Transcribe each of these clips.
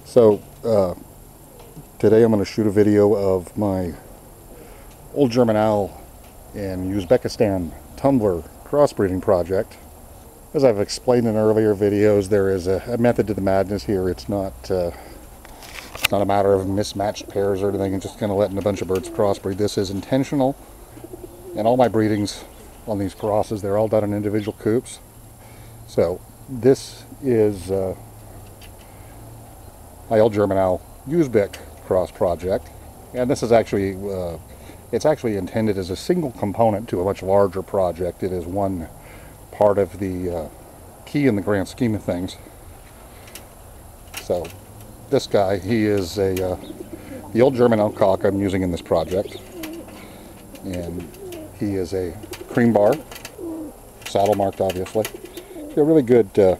So today I'm going to shoot a video of my old German owl in Uzbekistan Tumbler crossbreeding project. As I've explained in earlier videos, there is a method to the madness here. It's not a matter of mismatched pairs or anything and just kind of letting a bunch of birds crossbreed. This is intentional, and all my breedings on these crosses, they're all done in individual coops. So this is my old German owl Uzbek cross project, and this is actually it's actually intended as a single component to a much larger project. It is one part of the key in the grand scheme of things. So this guy, he is the old German owl cock I'm using in this project, and he is a cream bar, saddle marked obviously. It's a really good, a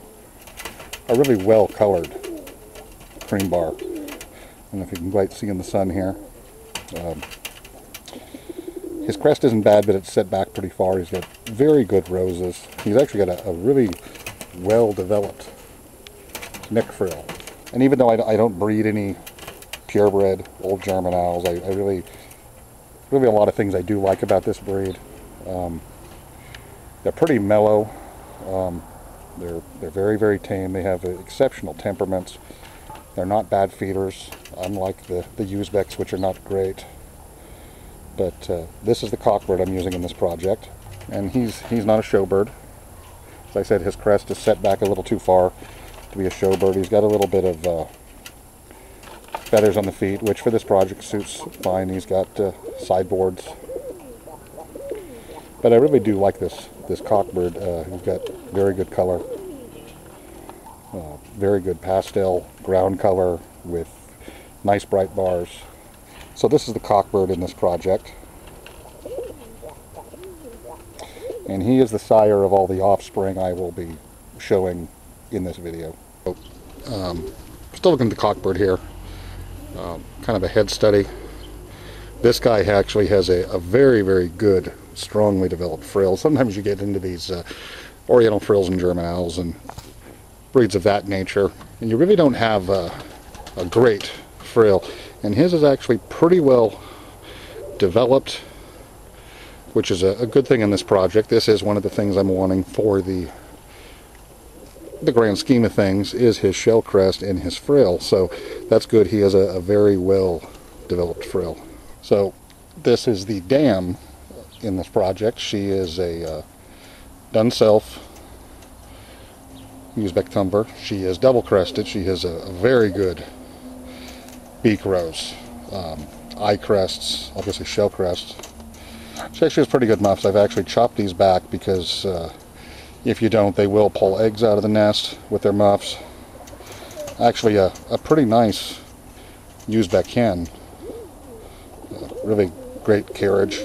really well colored cream bar. I don't know if you can quite see in the sun here. His crest isn't bad, but it's set back pretty far. He's got very good roses. He's actually got a really well developed neck frill. And even though I don't breed any purebred old German owls, I really a lot of things I do like about this breed. They're pretty mellow. They're very, very tame. They have exceptional temperaments. They're not bad feeders, unlike the Uzbeks, which are not great. But this is the cockbird I'm using in this project, and he's not a showbird. As I said, his crest is set back a little too far to be a showbird. He's got a little bit of feathers on the feet, which for this project suits fine. He's got sideboards. But I really do like this cockbird. He's got very good color, very good pastel ground color with nice bright bars. So this is the cockbird in this project, and he is the sire of all the offspring I will be showing in this video. Still looking at the cockbird here, kind of a head study. This guy actually has a very, very good, strongly developed frill. Sometimes you get into these oriental frills in German owls and breeds of that nature, and you really don't have a great frill. And his is actually pretty well developed, which is a good thing in this project. This is one of the things I'm wanting for the grand scheme of things, is his shell crest and his frill. So that's good. He has a very well developed frill. So this is the dam in this project. She is a done self Uzbek tumbler. She is double crested. She has a very good beak rows, eye crests, obviously shell crests. She actually has pretty good muffs. I've actually chopped these back because if you don't, they will pull eggs out of the nest with their muffs. Actually a pretty nice Uzbek hen. Really great carriage.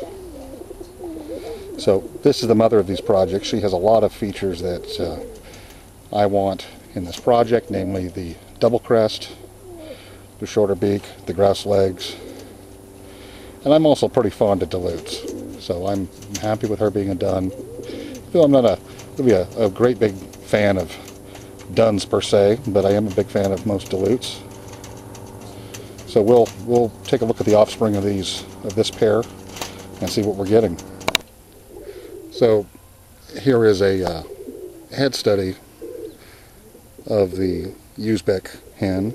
So this is the mother of these projects. She has a lot of features that I want in this project, namely the double crest, the shorter beak, the grouse legs, and I'm also pretty fond of dilutes. So I'm happy with her being a dun. Though I'm not really a great big fan of duns per se, but I am a big fan of most dilutes. So we'll take a look at the offspring of this pair and see what we're getting. So here is a head study of the Uzbek hen.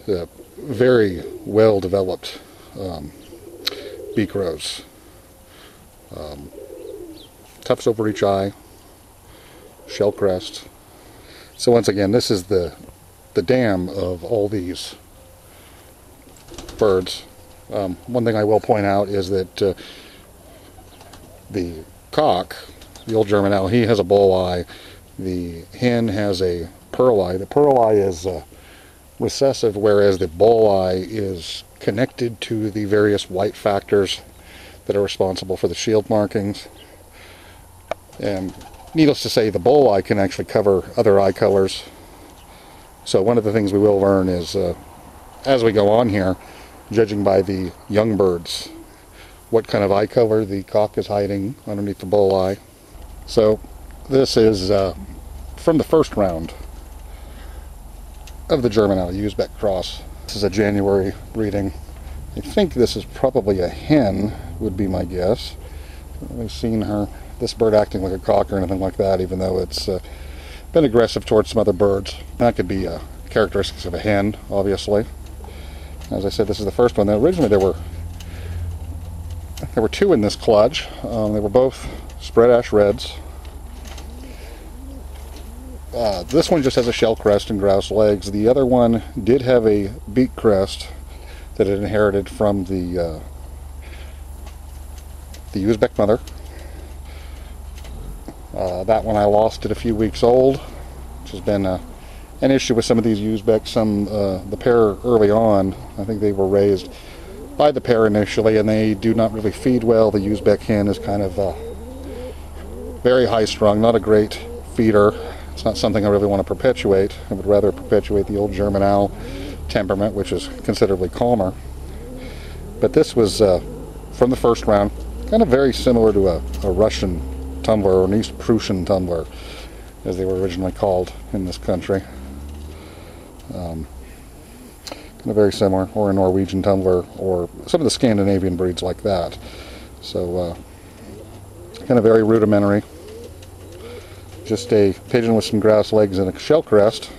A very well developed beak rows, tufts over each eye, shell crest. So once again, this is the dam of all these birds. One thing I will point out is that the cock, the old German owl, he has a bull eye. The hen has a pearl eye. The pearl eye is recessive, whereas the bull eye is connected to the various white factors that are responsible for the shield markings. And needless to say, the bull eye can actually cover other eye colors. So one of the things we will learn is, as we go on here, judging by the young birds, what kind of eye color the cock is hiding underneath the bull eye. So this is from the first round of the German owl Uzbek cross. This is a January breeding. I think this is probably a hen, would be my guess. I've seen this bird acting like a cock or anything like that, even though it's been aggressive towards some other birds. That could be characteristics of a hen, obviously. As I said, this is the first one. Now, originally there were two in this clutch. They were both spread ash reds. This one just has a shell crest and grouse legs. The other one did have a beak crest that it inherited from the Uzbek mother. That one I lost at a few weeks old, which has been an issue with some of these Uzbeks. The pair early on, I think they were raised by the pair initially, and they do not really feed well. The Uzbek hen is kind of very high-strung, not a great feeder. It's not something I really want to perpetuate. I would rather perpetuate the old German owl temperament, which is considerably calmer. But this was from the first round, kind of very similar to a Russian tumbler, or an East Prussian tumbler, as they were originally called in this country. Kind of very similar, or a Norwegian tumbler, or some of the Scandinavian breeds like that. So kind of very rudimentary. Just a pigeon with some grouse legs and a shell crest.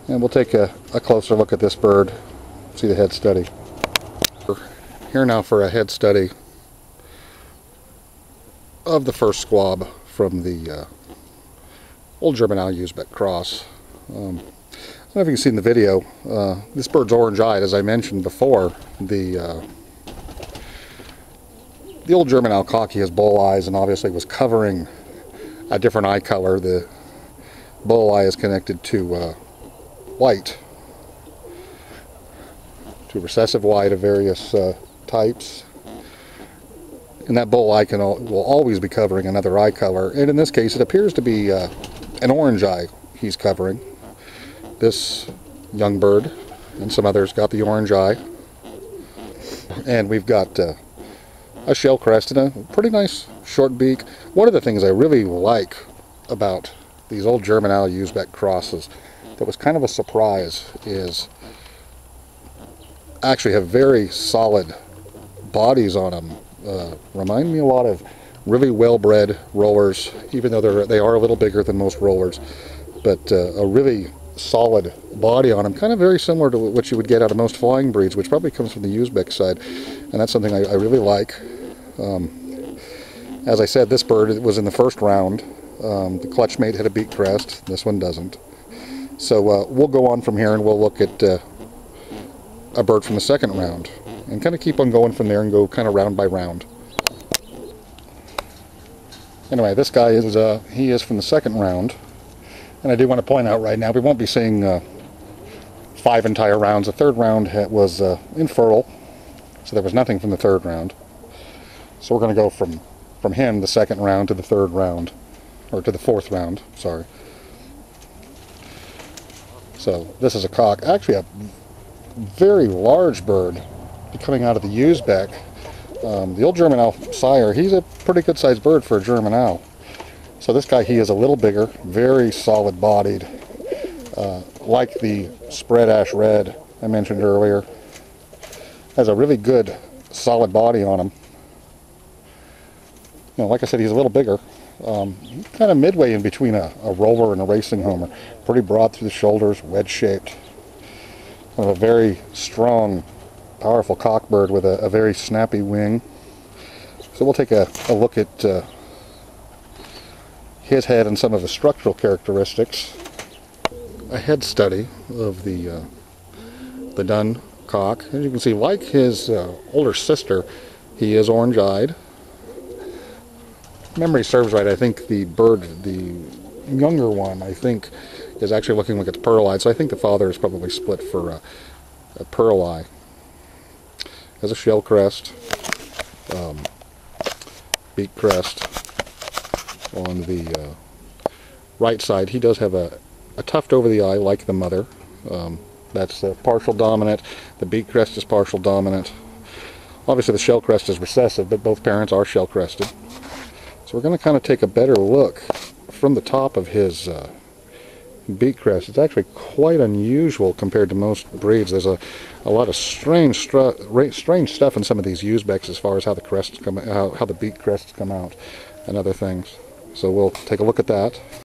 And we'll take a closer look at this bird, see the head study. Here now for a head study of the first squab from the old German owl Uzbek cross. I don't know if you can see in the video, this bird's orange-eyed, as I mentioned before. The old German owl cocky has bull eyes, and obviously was covering a different eye color. The bull eye is connected to white, to recessive white of various types, and that bull eye will always be covering another eye color, and in this case it appears to be an orange eye he's covering. This young bird and some others got the orange eye, and we've got a shell crest and a pretty nice short beak. One of the things I really like about these old German owl Uzbek crosses that was kind of a surprise is actually have very solid bodies on them. Remind me a lot of really well-bred rollers, even though they are a little bigger than most rollers, but a really solid body on them, kind of very similar to what you would get out of most flying breeds, which probably comes from the Uzbek side, and that's something I really like. As I said, this bird was in the first round. The clutch mate had a beak crest. This one doesn't. So we'll go on from here and we'll look at a bird from the second round and kind of keep on going from there and go kind of round by round. Anyway, this guy is from the second round, and I do want to point out right now we won't be seeing 5 entire rounds. The third round was infertile, so there was nothing from the third round. So we're going to go from him, the second round, to the third round, or to the fourth round, sorry. So this is a cock, actually a very large bird coming out of the Uzbek. The old German owl sire, he's a pretty good sized bird for a German owl. So this guy, he is a little bigger, very solid bodied, like the spread ash red I mentioned earlier. Has a really good solid body on him. You know, like I said, he's a little bigger, kind of midway in between a roller and a racing homer. Pretty broad through the shoulders, wedge-shaped. Kind of a very strong, powerful cockbird with a very snappy wing. So we'll take a look at his head and some of his structural characteristics. A head study of the dun cock. As you can see, like his older sister, he is orange-eyed. Memory serves right, I think the bird, the younger one, I think, is actually looking like it's pearl-eyed, so I think the father is probably split for a pearl eye. Has a shell crest, beak crest on the right side. He does have a tuft over the eye like the mother. That's partial dominant. The beak crest is partial dominant. Obviously the shell crest is recessive, but both parents are shell crested. So we're going to kind of take a better look from the top of his beak crest. It's actually quite unusual compared to most breeds. There's a lot of strange stuff in some of these Uzbeks as far as how the crests come, how the beak crests come out, and other things. So we'll take a look at that.